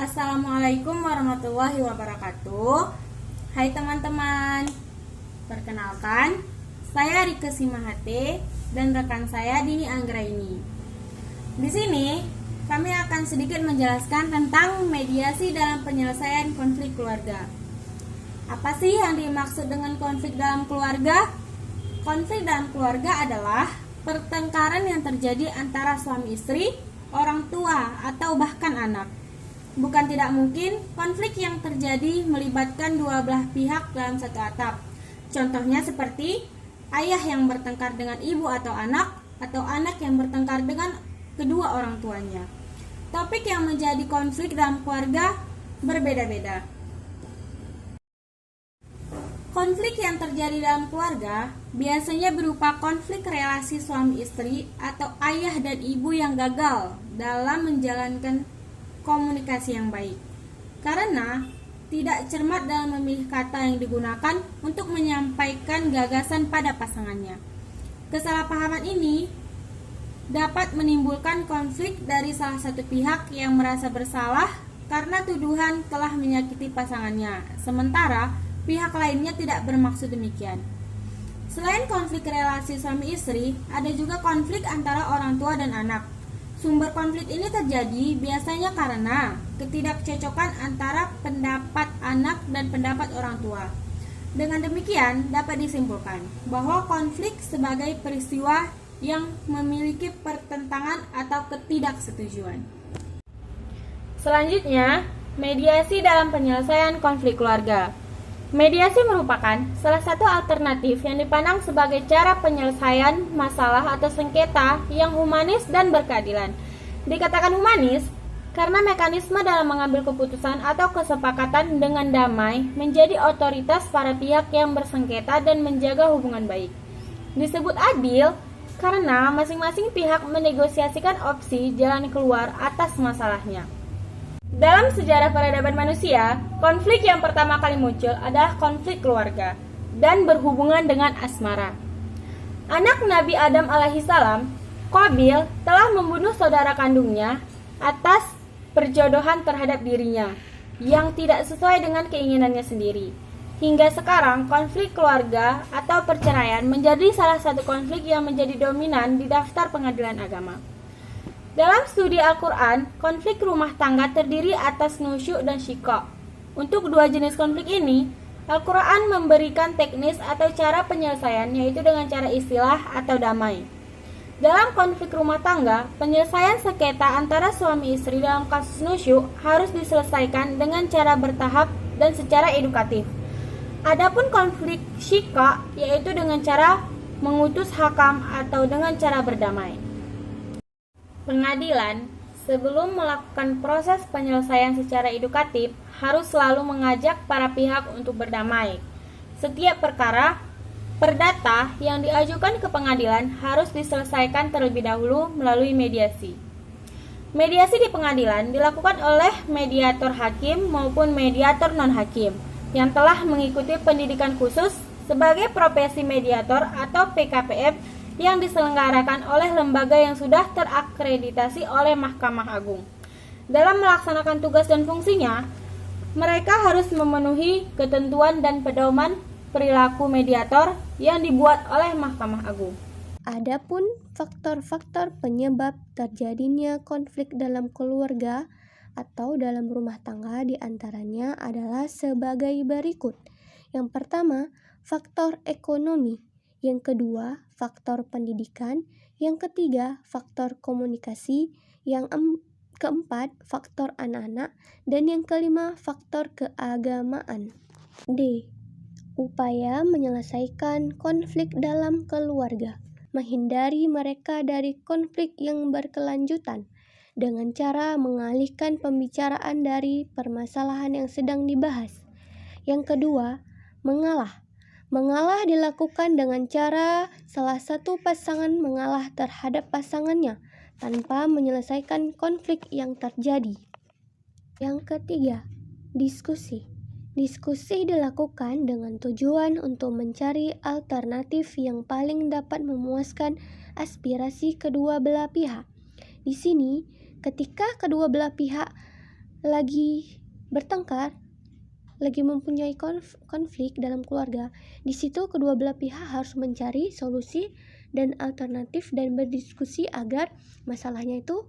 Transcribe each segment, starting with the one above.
Assalamualaikum warahmatullahi wabarakatuh. Hai teman-teman, perkenalkan, saya Rike Simahate dan rekan saya Dini Anggraini. Di sini kami akan sedikit menjelaskan tentang mediasi dalam penyelesaian konflik keluarga. Apa sih yang dimaksud dengan konflik dalam keluarga? Konflik dalam keluarga adalah pertengkaran yang terjadi antara suami istri, orang tua, atau bahkan anak. Bukan tidak mungkin konflik yang terjadi melibatkan dua belah pihak dalam satu atap. Contohnya seperti ayah yang bertengkar dengan ibu atau anak yang bertengkar dengan kedua orang tuanya. Topik yang menjadi konflik dalam keluarga berbeda-beda. Konflik yang terjadi dalam keluarga biasanya berupa konflik relasi suami istri atau ayah dan ibu yang gagal dalam menjalankan komunikasi yang baik, karena tidak cermat dalam memilih kata yang digunakan untuk menyampaikan gagasan pada pasangannya. Kesalahpahaman ini dapat menimbulkan konflik dari salah satu pihak yang merasa bersalah karena tuduhan telah menyakiti pasangannya, sementara pihak lainnya tidak bermaksud demikian. Selain konflik relasi suami istri, ada juga konflik antara orang tua dan anak. Sumber konflik ini terjadi biasanya karena ketidakcocokan antara pendapat anak dan pendapat orang tua. Dengan demikian, dapat disimpulkan bahwa konflik sebagai peristiwa yang memiliki pertentangan atau ketidaksetujuan. Selanjutnya, mediasi dalam penyelesaian konflik keluarga. Mediasi merupakan salah satu alternatif yang dipandang sebagai cara penyelesaian masalah atau sengketa yang humanis dan berkeadilan. Dikatakan humanis karena mekanisme dalam mengambil keputusan atau kesepakatan dengan damai menjadi otoritas para pihak yang bersengketa dan menjaga hubungan baik. Disebut adil karena masing-masing pihak menegosiasikan opsi jalan keluar atas masalahnya. Dalam sejarah peradaban manusia, konflik yang pertama kali muncul adalah konflik keluarga dan berhubungan dengan asmara. Anak Nabi Adam alaihissalam, Qabil, telah membunuh saudara kandungnya atas perjodohan terhadap dirinya yang tidak sesuai dengan keinginannya sendiri. Hingga sekarang, konflik keluarga atau perceraian menjadi salah satu konflik yang menjadi dominan di daftar pengadilan agama. Dalam studi Al-Quran, konflik rumah tangga terdiri atas nusyuk dan syikok. Untuk dua jenis konflik ini, Al-Quran memberikan teknis atau cara penyelesaian, yaitu dengan cara istilah atau damai. Dalam konflik rumah tangga, penyelesaian sengketa antara suami istri dalam kasus nusyuk harus diselesaikan dengan cara bertahap dan secara edukatif. Adapun konflik syikok, yaitu dengan cara mengutus hakam atau dengan cara berdamai. Pengadilan, sebelum melakukan proses penyelesaian secara edukatif, harus selalu mengajak para pihak untuk berdamai. Setiap perkara perdata yang diajukan ke pengadilan harus diselesaikan terlebih dahulu melalui mediasi. Mediasi di pengadilan dilakukan oleh mediator hakim maupun mediator non-hakim yang telah mengikuti pendidikan khusus sebagai profesi mediator atau PKPM yang diselenggarakan oleh lembaga yang sudah terakreditasi oleh Mahkamah Agung. Dalam melaksanakan tugas dan fungsinya, mereka harus memenuhi ketentuan dan pedoman perilaku mediator yang dibuat oleh Mahkamah Agung. Adapun faktor-faktor penyebab terjadinya konflik dalam keluarga atau dalam rumah tangga diantaranya adalah sebagai berikut. Yang pertama, faktor ekonomi. Yang kedua, faktor pendidikan. Yang ketiga, faktor komunikasi. Yang keempat, faktor anak-anak. Dan yang kelima, faktor keagamaan. D. Upaya menyelesaikan konflik dalam keluarga. Menghindari mereka dari konflik yang berkelanjutan dengan cara mengalihkan pembicaraan dari permasalahan yang sedang dibahas. Yang kedua, mengalah. Mengalah dilakukan dengan cara salah satu pasangan mengalah terhadap pasangannya tanpa menyelesaikan konflik yang terjadi. Yang ketiga, diskusi. Diskusi dilakukan dengan tujuan untuk mencari alternatif yang paling dapat memuaskan aspirasi kedua belah pihak. Di sini, ketika kedua belah pihak lagi bertengkar, lagi mempunyai konflik dalam keluarga, di situ kedua belah pihak harus mencari solusi dan alternatif dan berdiskusi agar masalahnya itu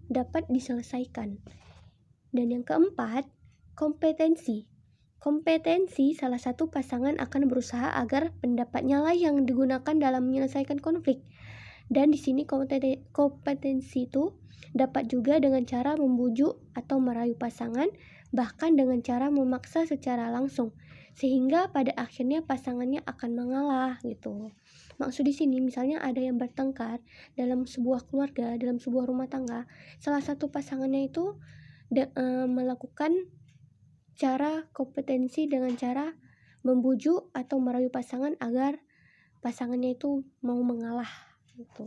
dapat diselesaikan. Dan yang keempat, kompetensi. Kompetensi salah satu pasangan akan berusaha agar pendapatnya lah yang digunakan dalam menyelesaikan konflik. Dan di sini kompetensi itu dapat juga dengan cara membujuk atau merayu pasangan, bahkan dengan cara memaksa secara langsung, sehingga pada akhirnya pasangannya akan mengalah gitu. Maksud di sini misalnya ada yang bertengkar dalam sebuah keluarga, dalam sebuah rumah tangga, salah satu pasangannya itu melakukan cara kompetensi dengan cara membujuk atau merayu pasangan agar pasangannya itu mau mengalah gitu.